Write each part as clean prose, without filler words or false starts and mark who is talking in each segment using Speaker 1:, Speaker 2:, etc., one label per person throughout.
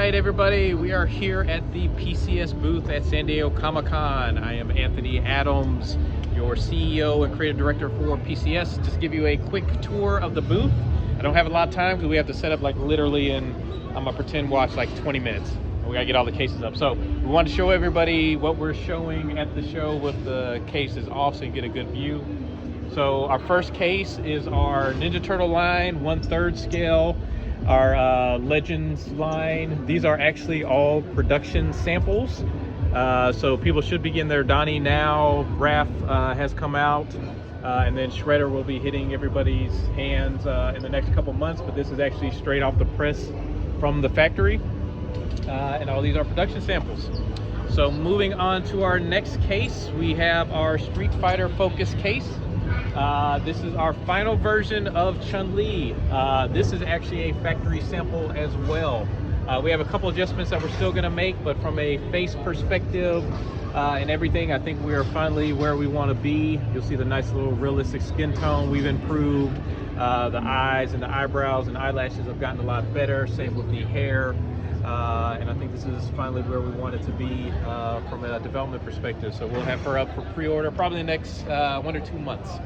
Speaker 1: right, everybody, we are here at the PCS booth at San Diego Comic-Con. I am Anthony Adams, your CEO and creative director for PCS. Just give you a quick tour of the booth. I don't have a lot of time because we have to set up like literally in, I'm gonna pretend watch like 20 minutes. We gotta get all the cases up. So we want to show everybody what we're showing at the show with the cases off so you get a good view. So our first case is our Ninja Turtle line, 1/3 scale. Our Legends line. These are actually all production samples. So people should be getting their Donnie now. Raph has come out. And then Shredder will be hitting everybody's hands in the next couple months. But this is actually straight off the press from the factory. And all these are production samples. So moving on to our next case, we have our Street Fighter Focus case. This is our final version of Chun-Li. This is actually a factory sample as well. We have a couple adjustments that we're still going to make, but from a face perspective and everything, I think we are finally where we want to be. You'll see the nice little realistic skin tone. We've improved the eyes and the eyebrows and eyelashes have gotten a lot better. Same with the hair. And I think this is finally where we want it to be from a development perspective. So we'll have her up for pre-order probably the next 1 or 2 months.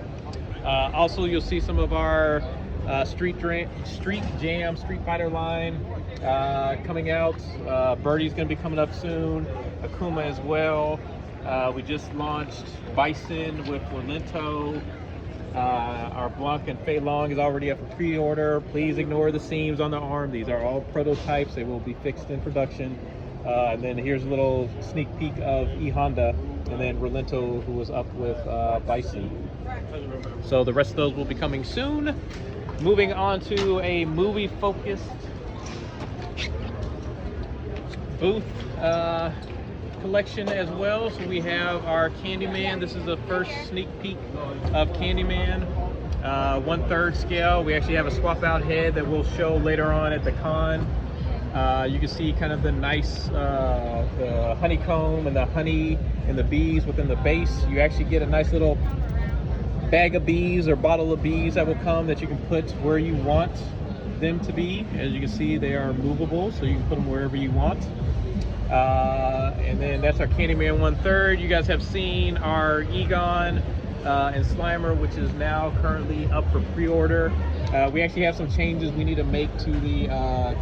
Speaker 1: Also, you'll see some of our Street Jam Street Fighter line coming out. Birdie's going to be coming up soon. Akuma as well. We just launched Bison with Rolento. Our Blanc and Fei Long is already up for pre-order. Please ignore the seams on the arm. These are all prototypes. They will be fixed in production. And then here's a little sneak peek of E Honda, and then Rolento, who was up with Bison. So the rest of those will be coming soon. Moving on to a movie-focused booth collection as well. So we have our Candyman. This is the first sneak peek of Candyman, 1/3 scale. We actually have a swap out head that we'll show later on at the con. You can see kind of the nice the honeycomb and the honey and the bees within the base. You actually get a nice little bag of bees or bottle of bees that will come that you can put where you want them to be. As you can see, they are movable, so you can put them wherever you want. And then that's our Candyman 1/3. You guys have seen our Egon and Slimer, which is now currently up for pre-order. We actually have some changes we need to make to the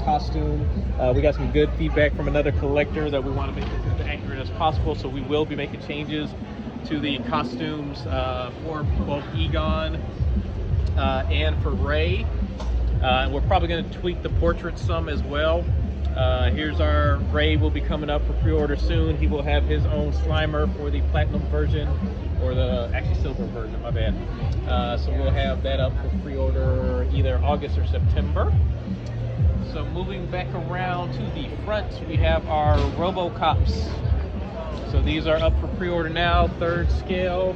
Speaker 1: costume. We got some good feedback from another collector that we want to make it as accurate as possible, so we will be making changes to the costumes for both Egon and for Ray. And we're probably going to tweak the portraits some as well. Here's our Ray will be coming up for pre-order soon. He will have his own Slimer for the platinum version, or the actually silver version, my bad. So we'll have that up for pre-order either August or September. So moving back around to the front, we have our RoboCops. So these are up for pre-order now, 3rd scale.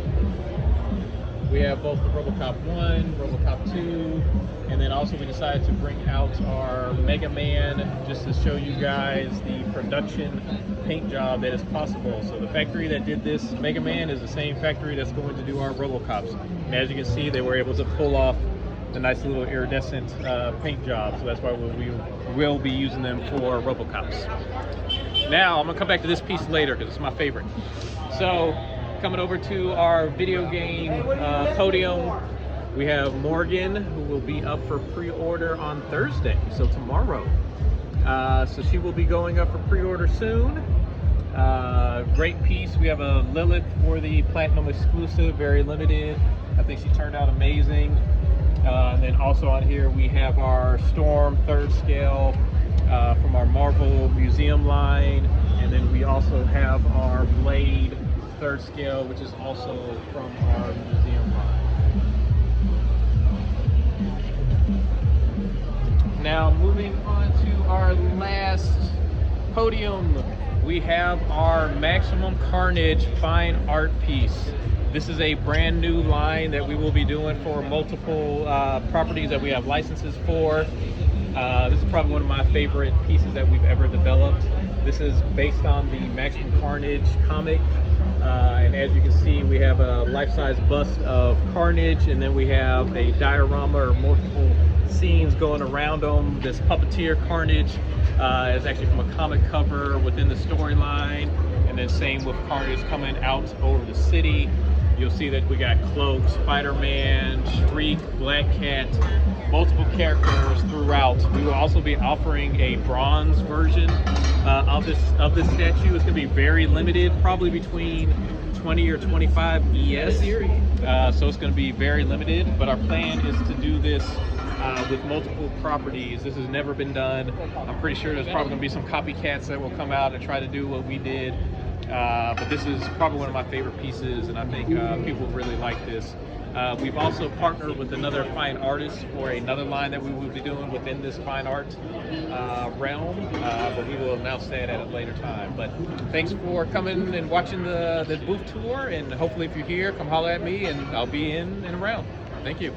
Speaker 1: We have both the RoboCop 1, RoboCop 2, and then also we decided to bring out our Mega Man just to show you guys the production paint job that is possible. So the factory that did this Mega Man is the same factory that's going to do our RoboCops. And as you can see, they were able to pull off the nice little iridescent paint job. So that's why we will be using them for RoboCops. Now, I'm gonna come back to this piece later because it's my favorite. So, coming over to our video game podium, we have Morgan, who will be up for pre-order on Thursday, so tomorrow. So she will be going up for pre-order soon. Great piece. We have a Lilith for the Platinum exclusive, very limited. I think she turned out amazing. And then also on here we have our Storm 3rd scale from our Marvel Museum line. And then we also have our Blade 3rd scale, which is also from our museum line. Now moving on to our last podium, we have our Maximum Carnage fine art piece. This is a brand new line that we will be doing for multiple properties that we have licenses for. This is probably one of my favorite pieces that we've ever developed. This is based on the Maximum Carnage comic. And as you can see, we have a life-size bust of Carnage, and then we have a diorama or multiple scenes going around them. This puppeteer Carnage It's actually from a comic cover within the storyline, and then same with carnage coming out over the city. You'll see that we got Cloak, Spider-Man, Streak, Black Cat, multiple characters throughout. We will also be offering a bronze version of this statue. It's going to be very limited, probably between 20 or 25 ES. So it's going to be very limited, but our plan is to do this with multiple properties. This has never been done. I'm pretty sure there's probably going to be some copycats that will come out and try to do what we did. But this is probably one of my favorite pieces, and I think people really like this. We've also partnered with another fine artist for another line that we will be doing within this fine art realm, but we will announce that at a later time. But thanks for coming and watching the booth tour, and hopefully if you're here, come holler at me, and I'll be in and around. Thank you.